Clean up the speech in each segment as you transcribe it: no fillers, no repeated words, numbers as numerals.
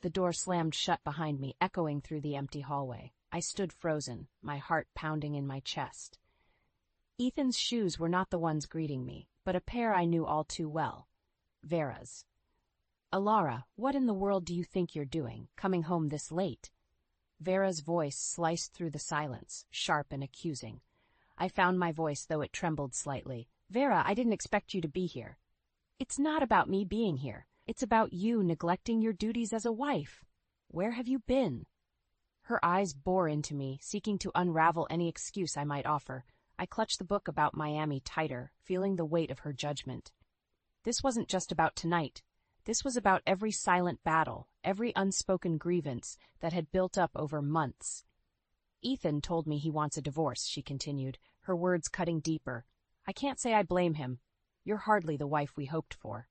The door slammed shut behind me, echoing through the empty hallway. I stood frozen, my heart pounding in my chest. Ethan's shoes were not the ones greeting me, but a pair I knew all too well. Vera's. "Alara, what in the world do you think you're doing, coming home this late?" Vera's voice sliced through the silence, sharp and accusing. I found my voice, though it trembled slightly. "Vera, I didn't expect you to be here." "It's not about me being here. It's about you neglecting your duties as a wife. Where have you been?" Her eyes bore into me, seeking to unravel any excuse I might offer. I clutched the book about Miami tighter, feeling the weight of her judgment. This wasn't just about tonight. This was about every silent battle, every unspoken grievance that had built up over months. "Ethan told me he wants a divorce," she continued, her words cutting deeper. "I can't say I blame him. You're hardly the wife we hoped for."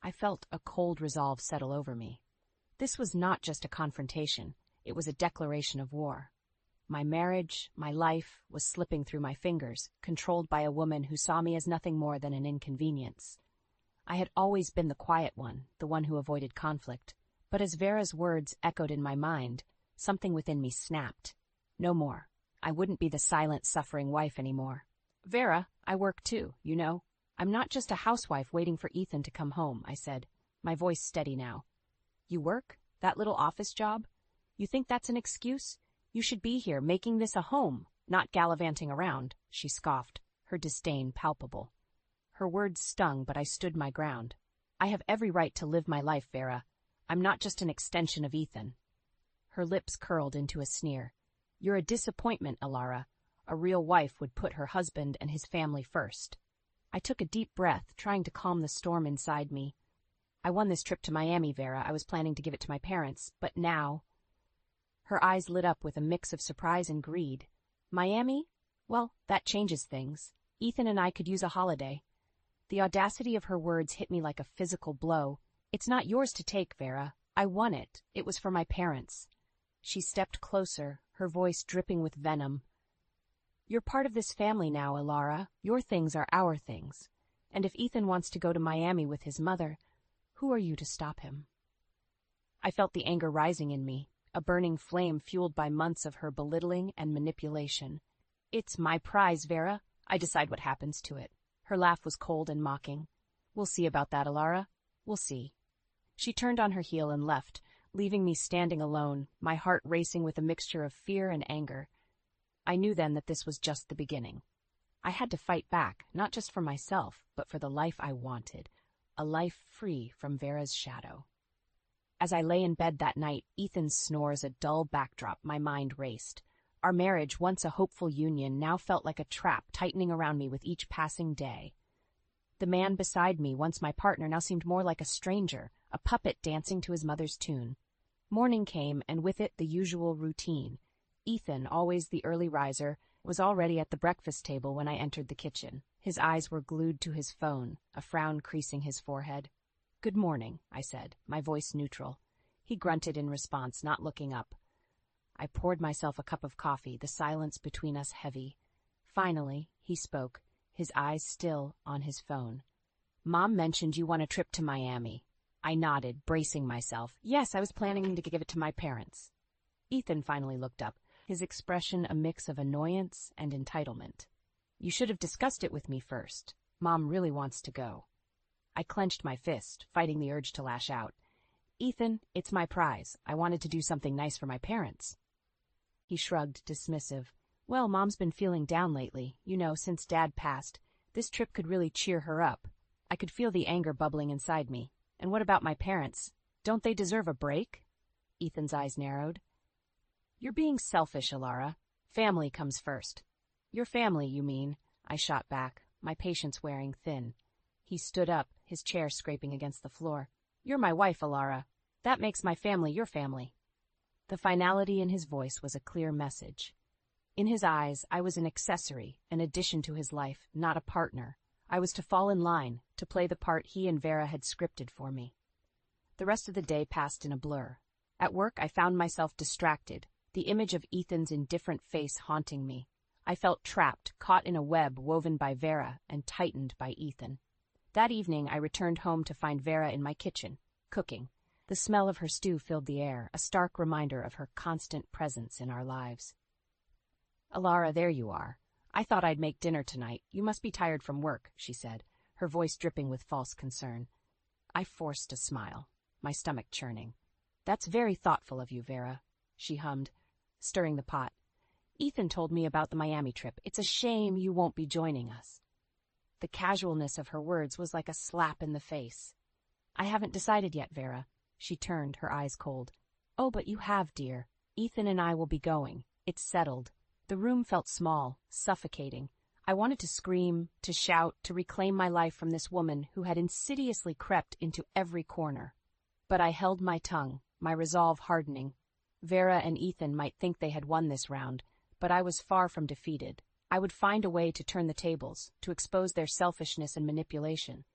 I felt a cold resolve settle over me. This was not just a confrontation. It was a declaration of war. My marriage, my life, was slipping through my fingers, controlled by a woman who saw me as nothing more than an inconvenience. I had always been the quiet one, the one who avoided conflict. But as Vera's words echoed in my mind, something within me snapped. No more. I wouldn't be the silent, suffering wife anymore. "Vera, I work too, you know. I'm not just a housewife waiting for Ethan to come home," I said, my voice steady now. "You work? That little office job? You think that's an excuse? You should be here, making this a home, not gallivanting around," she scoffed, her disdain palpable. Her words stung, but I stood my ground. "I have every right to live my life, Vera. I'm not just an extension of Ethan." Her lips curled into a sneer. "You're a disappointment, Alara. A real wife would put her husband and his family first." I took a deep breath, trying to calm the storm inside me. "I won this trip to Miami, Vera. I was planning to give it to my parents, but now—" Her eyes lit up with a mix of surprise and greed. "Miami? Well, that changes things. Ethan and I could use a holiday." The audacity of her words hit me like a physical blow. "It's not yours to take, Vera. I won it. It was for my parents." She stepped closer, her voice dripping with venom. "You're part of this family now, Alara. Your things are our things. And if Ethan wants to go to Miami with his mother, who are you to stop him?" I felt the anger rising in me, a burning flame fueled by months of her belittling and manipulation. "It's my prize, Vera. I decide what happens to it." Her laugh was cold and mocking. "We'll see about that, Alara. We'll see." She turned on her heel and left, leaving me standing alone, my heart racing with a mixture of fear and anger. I knew then that this was just the beginning. I had to fight back, not just for myself, but for the life I wanted, a life free from Vera's shadow. As I lay in bed that night, Ethan's snores a dull backdrop, my mind raced. Our marriage, once a hopeful union, now felt like a trap tightening around me with each passing day. The man beside me, once my partner, now seemed more like a stranger, a puppet dancing to his mother's tune. Morning came, and with it the usual routine. Ethan, always the early riser, was already at the breakfast table when I entered the kitchen. His eyes were glued to his phone, a frown creasing his forehead. "Good morning," I said, my voice neutral. He grunted in response, not looking up. I poured myself a cup of coffee, the silence between us heavy. Finally, he spoke, his eyes still on his phone. "Mom mentioned you want a trip to Miami." I nodded, bracing myself. "Yes, I was planning to give it to my parents." Ethan finally looked up, his expression a mix of annoyance and entitlement. "You should have discussed it with me first. Mom really wants to go." I clenched my fist, fighting the urge to lash out. "Ethan, it's my prize. I wanted to do something nice for my parents." He shrugged, dismissive. "Well, Mom's been feeling down lately, since Dad passed. This trip could really cheer her up." I could feel the anger bubbling inside me. "And what about my parents? Don't they deserve a break?" Ethan's eyes narrowed. "You're being selfish, Alara. Family comes first." "Your family, you mean," I shot back, my patience wearing thin. He stood up, his chair scraping against the floor. "You're my wife, Alara. That makes my family your family." The finality in his voice was a clear message. In his eyes, I was an accessory, an addition to his life, not a partner. I was to fall in line, to play the part he and Vera had scripted for me. The rest of the day passed in a blur. At work, I found myself distracted, the image of Ethan's indifferent face haunting me. I felt trapped, caught in a web woven by Vera and tightened by Ethan. That evening, I returned home to find Vera in my kitchen, cooking. The smell of her stew filled the air, a stark reminder of her constant presence in our lives. "Alara, there you are. I thought I'd make dinner tonight. You must be tired from work," she said, her voice dripping with false concern. I forced a smile, my stomach churning. "That's very thoughtful of you, Vera," she hummed, stirring the pot. "Ethan told me about the Miami trip. It's a shame you won't be joining us." The casualness of her words was like a slap in the face. "I haven't decided yet, Vera." She turned, her eyes cold. "Oh, but you have, dear. Ethan and I will be going. It's settled." The room felt small, suffocating. I wanted to scream, to shout, to reclaim my life from this woman who had insidiously crept into every corner. But I held my tongue, my resolve hardening. Vera and Ethan might think they had won this round, but I was far from defeated. I would find a way to turn the tables, to expose their selfishness and manipulation.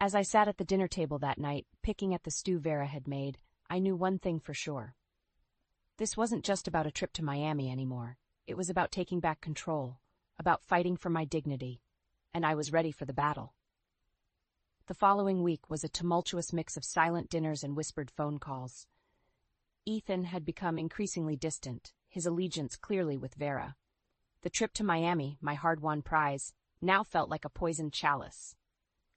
As I sat at the dinner table that night, picking at the stew Vera had made, I knew one thing for sure. This wasn't just about a trip to Miami anymore. It was about taking back control, about fighting for my dignity, and I was ready for the battle. The following week was a tumultuous mix of silent dinners and whispered phone calls. Ethan had become increasingly distant, his allegiance clearly with Vera. The trip to Miami, my hard-won prize, now felt like a poisoned chalice.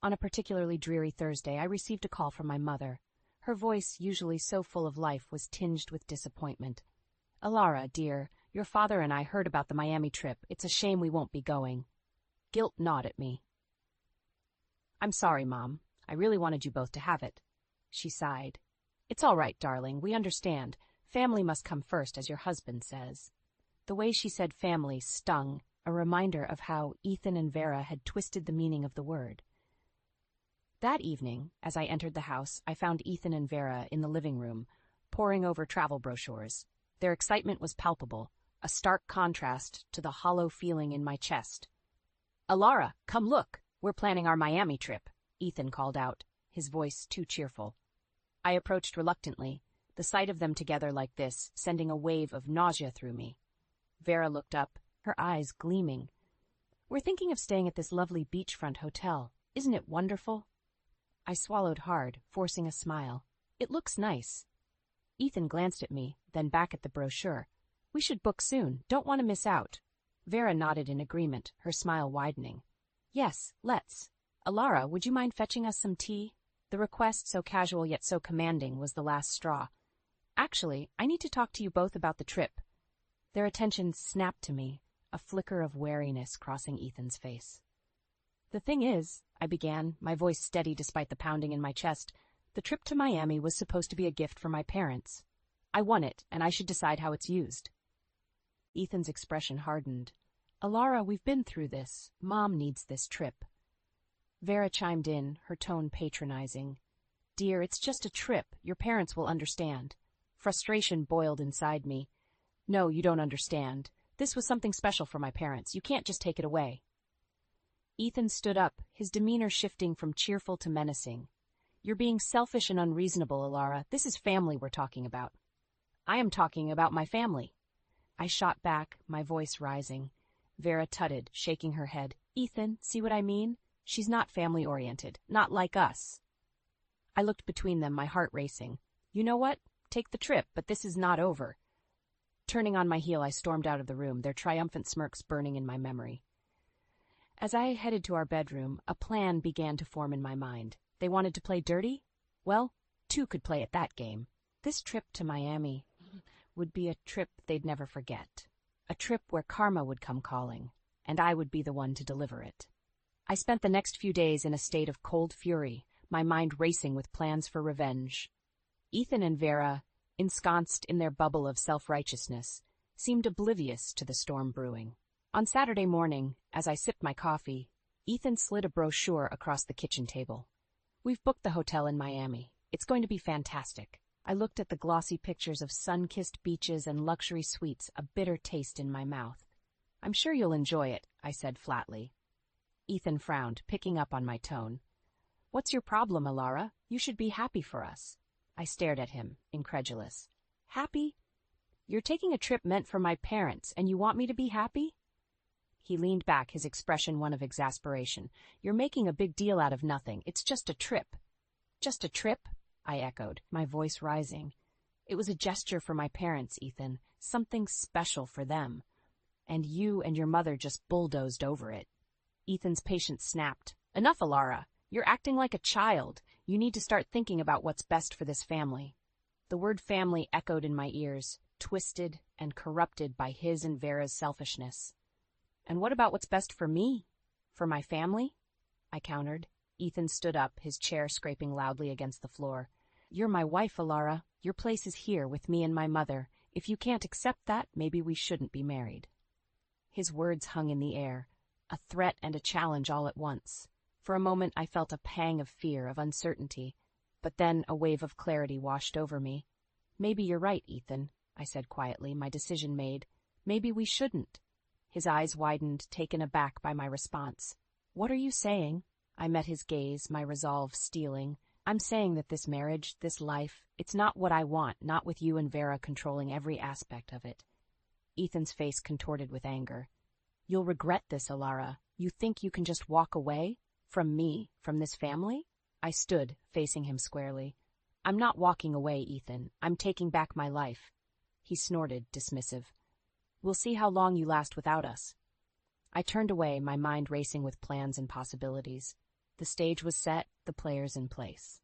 On a particularly dreary Thursday, I received a call from my mother. Her voice, usually so full of life, was tinged with disappointment. "Alara, dear, your father and I heard about the Miami trip. It's a shame we won't be going." Guilt gnawed at me. "I'm sorry, Mom. I really wanted you both to have it." She sighed. "It's all right, darling. We understand. Family must come first, as your husband says." The way she said family stung, a reminder of how Ethan and Vera had twisted the meaning of the word. That evening, as I entered the house, I found Ethan and Vera in the living room, poring over travel brochures. Their excitement was palpable, a stark contrast to the hollow feeling in my chest. "Alara, come look! We're planning our Miami trip," Ethan called out, his voice too cheerful. I approached reluctantly, the sight of them together like this sending a wave of nausea through me. Vera looked up, her eyes gleaming. "We're thinking of staying at this lovely beachfront hotel. Isn't it wonderful?" I swallowed hard, forcing a smile. "It looks nice." Ethan glanced at me, then back at the brochure. "We should book soon. Don't want to miss out." Vera nodded in agreement, her smile widening. "Yes, let's. Alara, would you mind fetching us some tea?" The request, so casual yet so commanding, was the last straw. "Actually, I need to talk to you both about the trip." Their attention snapped to me, a flicker of wariness crossing Ethan's face. "The thing is," I began, my voice steady despite the pounding in my chest, "the trip to Miami was supposed to be a gift for my parents. I won it, and I should decide how it's used." Ethan's expression hardened. "Alara, we've been through this. Mom needs this trip." Vera chimed in, her tone patronizing. "Dear, it's just a trip. Your parents will understand." Frustration boiled inside me. "No, you don't understand. This was something special for my parents. You can't just take it away." Ethan stood up, his demeanor shifting from cheerful to menacing. "You're being selfish and unreasonable, Alara. This is family we're talking about." "I am talking about my family." I shot back, my voice rising. Vera tutted, shaking her head. "Ethan, see what I mean? She's not family-oriented, not like us." I looked between them, my heart racing. "You know what? Take the trip, but this is not over." Turning on my heel, I stormed out of the room, their triumphant smirks burning in my memory. As I headed to our bedroom, a plan began to form in my mind. They wanted to play dirty? Well, two could play at that game. This trip to Miami would be a trip they'd never forget. A trip where karma would come calling, and I would be the one to deliver it. I spent the next few days in a state of cold fury, my mind racing with plans for revenge. Ethan and Vera, ensconced in their bubble of self-righteousness, seemed oblivious to the storm brewing. On Saturday morning, as I sipped my coffee, Ethan slid a brochure across the kitchen table. "We've booked the hotel in Miami. It's going to be fantastic." I looked at the glossy pictures of sun-kissed beaches and luxury suites, a bitter taste in my mouth. "I'm sure you'll enjoy it," I said flatly. Ethan frowned, picking up on my tone. "What's your problem, Alara? You should be happy for us." I stared at him, incredulous. "Happy? You're taking a trip meant for my parents, and you want me to be happy?" He leaned back, his expression one of exasperation. "You're making a big deal out of nothing. It's just a trip." "Just a trip?" I echoed, my voice rising. It was a gesture for my parents, Ethan, something special for them. And you and your mother just bulldozed over it. Ethan's patience snapped. Enough, Alara. You're acting like a child. You need to start thinking about what's best for this family. The word family echoed in my ears, twisted and corrupted by his and Vera's selfishness. And what about what's best for me? For my family? I countered. Ethan stood up, his chair scraping loudly against the floor. You're my wife, Alara. Your place is here with me and my mother. If you can't accept that, maybe we shouldn't be married. His words hung in the air, a threat and a challenge all at once. For a moment I felt a pang of fear, of uncertainty, but then a wave of clarity washed over me. Maybe you're right, Ethan, I said quietly, my decision made. Maybe we shouldn't. His eyes widened, taken aback by my response. What are you saying? I met his gaze, my resolve steeling. I'm saying that this marriage, this life, it's not what I want, not with you and Vera controlling every aspect of it. Ethan's face contorted with anger. You'll regret this, Alara. You think you can just walk away? From me? From this family? I stood, facing him squarely. I'm not walking away, Ethan. I'm taking back my life. He snorted, dismissive. We'll see how long you last without us. I turned away, my mind racing with plans and possibilities. The stage was set, the players in place.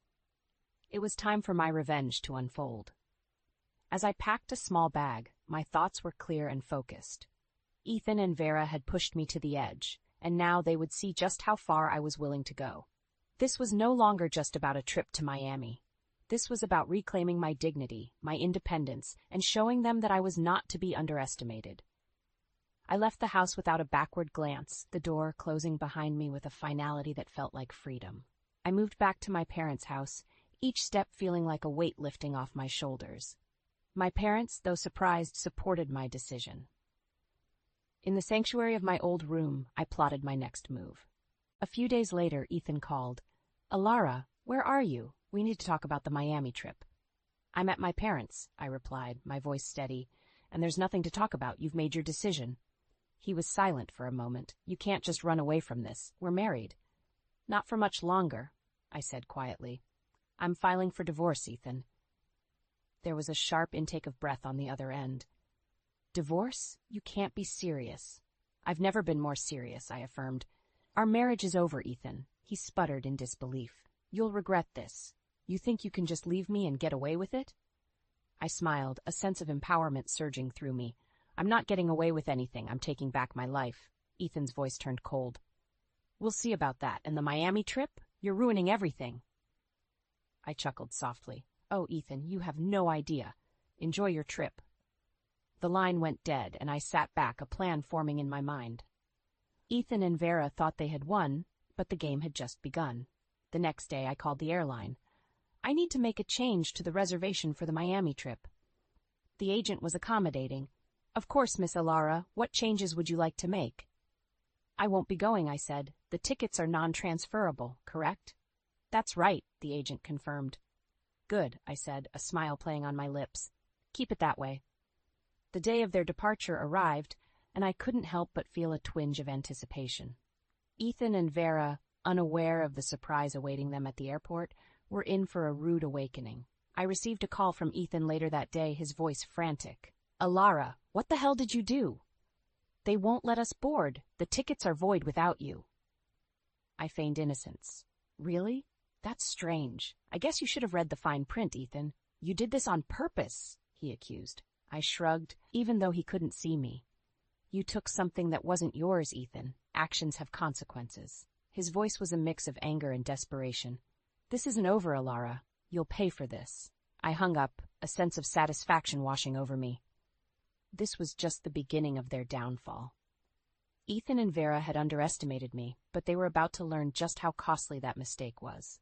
It was time for my revenge to unfold. As I packed a small bag, my thoughts were clear and focused. Ethan and Vera had pushed me to the edge, and now they would see just how far I was willing to go. This was no longer just about a trip to Miami. This was about reclaiming my dignity, my independence, and showing them that I was not to be underestimated. I left the house without a backward glance, the door closing behind me with a finality that felt like freedom. I moved back to my parents' house, each step feeling like a weight lifting off my shoulders. My parents, though surprised, supported my decision. In the sanctuary of my old room, I plotted my next move. A few days later, Ethan called. Alara, where are you? We need to talk about the Miami trip. I'm at my parents', I replied, my voice steady. And there's nothing to talk about. You've made your decision. He was silent for a moment. You can't just run away from this. We're married. Not for much longer, I said quietly. I'm filing for divorce, Ethan. There was a sharp intake of breath on the other end. Divorce? You can't be serious. I've never been more serious, I affirmed. Our marriage is over, Ethan. He sputtered in disbelief. You'll regret this. You think you can just leave me and get away with it? I smiled, a sense of empowerment surging through me. I'm not getting away with anything. I'm taking back my life. Ethan's voice turned cold. We'll see about that. And the Miami trip? You're ruining everything. I chuckled softly. Oh, Ethan, you have no idea. Enjoy your trip. The line went dead, and I sat back, a plan forming in my mind. Ethan and Vera thought they had won, but the game had just begun. The next day, I called the airline. I need to make a change to the reservation for the Miami trip. The agent was accommodating. Of course, Miss Alara, what changes would you like to make? I won't be going, I said. The tickets are non-transferable, correct? That's right, the agent confirmed. Good, I said, a smile playing on my lips. Keep it that way. The day of their departure arrived, and I couldn't help but feel a twinge of anticipation. Ethan and Vera, unaware of the surprise awaiting them at the airport, were in for a rude awakening. I received a call from Ethan later that day, his voice frantic. Alara, what the hell did you do? They won't let us board. The tickets are void without you. I feigned innocence. Really? That's strange. I guess you should have read the fine print, Ethan. You did this on purpose, he accused. I shrugged, even though he couldn't see me. You took something that wasn't yours, Ethan. Actions have consequences. His voice was a mix of anger and desperation. This isn't over, Alara. You'll pay for this. I hung up, a sense of satisfaction washing over me. This was just the beginning of their downfall. Ethan and Vera had underestimated me, but they were about to learn just how costly that mistake was.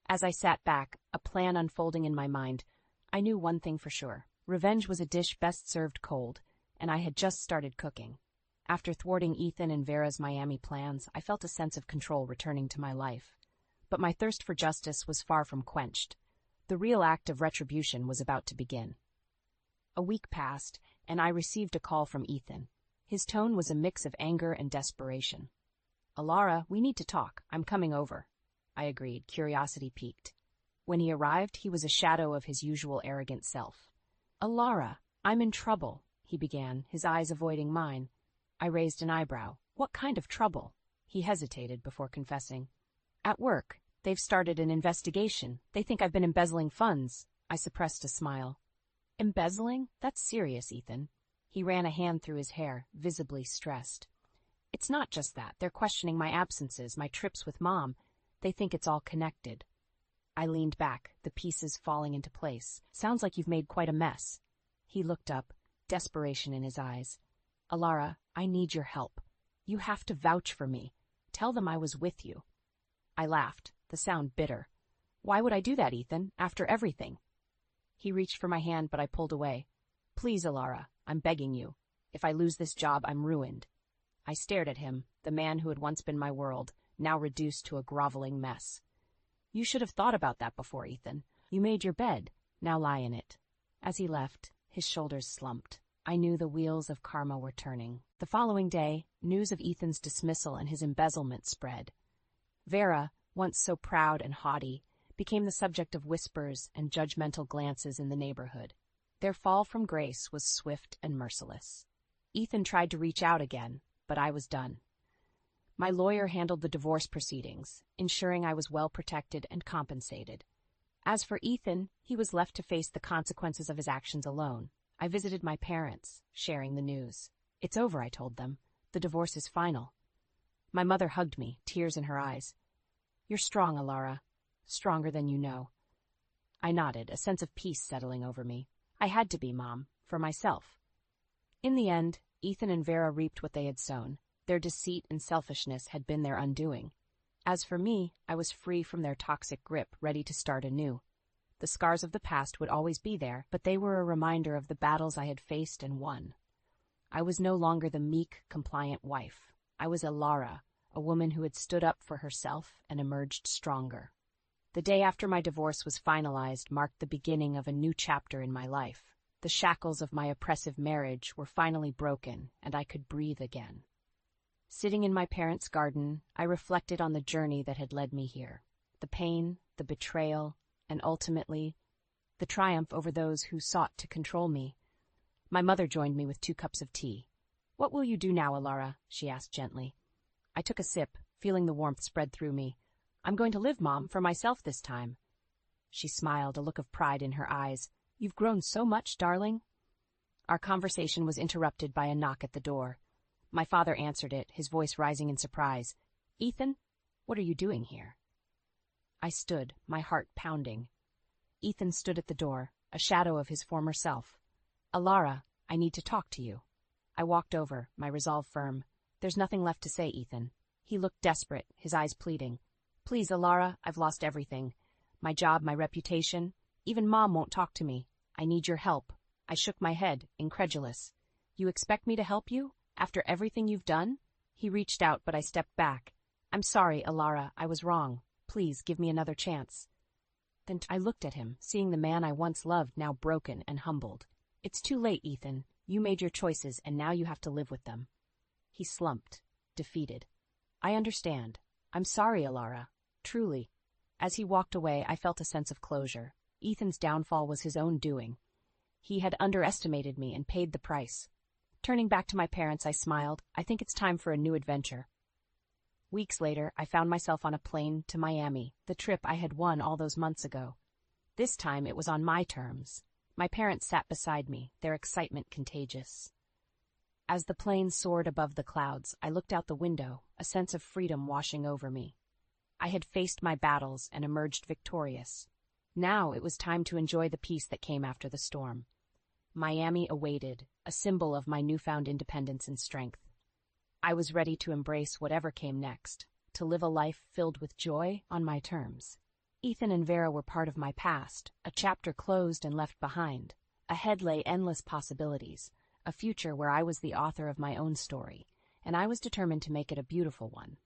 As I sat back, a plan unfolding in my mind, I knew one thing for sure. Revenge was a dish best served cold, and I had just started cooking. After thwarting Ethan and Vera's Miami plans, I felt a sense of control returning to my life. But my thirst for justice was far from quenched. The real act of retribution was about to begin. A week passed, and I received a call from Ethan. His tone was a mix of anger and desperation. Alara, we need to talk. I'm coming over. I agreed, curiosity piqued. When he arrived, he was a shadow of his usual arrogant self. "Alara, I'm in trouble," he began, his eyes avoiding mine. I raised an eyebrow. "What kind of trouble?" He hesitated before confessing. "At work. They've started an investigation. They think I've been embezzling funds." I suppressed a smile. "Embezzling? That's serious, Ethan." He ran a hand through his hair, visibly stressed. "It's not just that. They're questioning my absences, my trips with Mom. They think it's all connected." I leaned back, the pieces falling into place. "Sounds like you've made quite a mess." He looked up, desperation in his eyes. "Alara, I need your help. You have to vouch for me. Tell them I was with you." I laughed, the sound bitter. "Why would I do that, Ethan, after everything?" He reached for my hand, but I pulled away. "Please, Alara, I'm begging you. If I lose this job, I'm ruined." I stared at him, the man who had once been my world, now reduced to a groveling mess. "You should have thought about that before, Ethan. You made your bed. Now lie in it." As he left, his shoulders slumped. I knew the wheels of karma were turning. The following day, news of Ethan's dismissal and his embezzlement spread. Vera, once so proud and haughty, became the subject of whispers and judgmental glances in the neighborhood. Their fall from grace was swift and merciless. Ethan tried to reach out again, but I was done. My lawyer handled the divorce proceedings, ensuring I was well protected and compensated. As for Ethan, he was left to face the consequences of his actions alone. I visited my parents, sharing the news. "It's over," I told them. "The divorce is final." My mother hugged me, tears in her eyes. "You're strong, Alara. Stronger than you know." I nodded, a sense of peace settling over me. I had to be, Mom, for myself. In the end, Ethan and Vera reaped what they had sown. Their deceit and selfishness had been their undoing. As for me, I was free from their toxic grip, ready to start anew. The scars of the past would always be there, but they were a reminder of the battles I had faced and won. I was no longer the meek, compliant wife. I was Alara, a woman who had stood up for herself and emerged stronger. The day after my divorce was finalized marked the beginning of a new chapter in my life. The shackles of my oppressive marriage were finally broken, and I could breathe again. Sitting in my parents' garden, I reflected on the journey that had led me here. The pain, the betrayal, and ultimately, the triumph over those who sought to control me. My mother joined me with 2 cups of tea. "What will you do now, Alara?" she asked gently. I took a sip, feeling the warmth spread through me. "I'm going to live, Mom, for myself this time." She smiled, a look of pride in her eyes. "You've grown so much, darling." Our conversation was interrupted by a knock at the door. My father answered it, his voice rising in surprise. "Ethan, what are you doing here?" I stood, my heart pounding. Ethan stood at the door, a shadow of his former self. "Alara, I need to talk to you." I walked over, my resolve firm. "There's nothing left to say, Ethan." He looked desperate, his eyes pleading. "Please, Alara, I've lost everything. My job, my reputation. Even Mom won't talk to me. I need your help." I shook my head, incredulous. "You expect me to help you? After everything you've done?" He reached out, but I stepped back. "I'm sorry, Alara, I was wrong. Please, give me another chance." Then I looked at him, seeing the man I once loved now broken and humbled. "It's too late, Ethan. You made your choices, and now you have to live with them." He slumped, defeated. "I understand. I'm sorry, Alara. Truly." As he walked away, I felt a sense of closure. Ethan's downfall was his own doing. He had underestimated me and paid the price. Turning back to my parents, I smiled. "I think it's time for a new adventure." Weeks later, I found myself on a plane to Miami, the trip I had won all those months ago. This time, it was on my terms. My parents sat beside me, their excitement contagious. As the plane soared above the clouds, I looked out the window, a sense of freedom washing over me. I had faced my battles and emerged victorious. Now it was time to enjoy the peace that came after the storm. Miami awaited, a symbol of my newfound independence and strength. I was ready to embrace whatever came next, to live a life filled with joy on my terms. Ethan and Vera were part of my past, a chapter closed and left behind. Ahead lay endless possibilities, a future where I was the author of my own story, and I was determined to make it a beautiful one.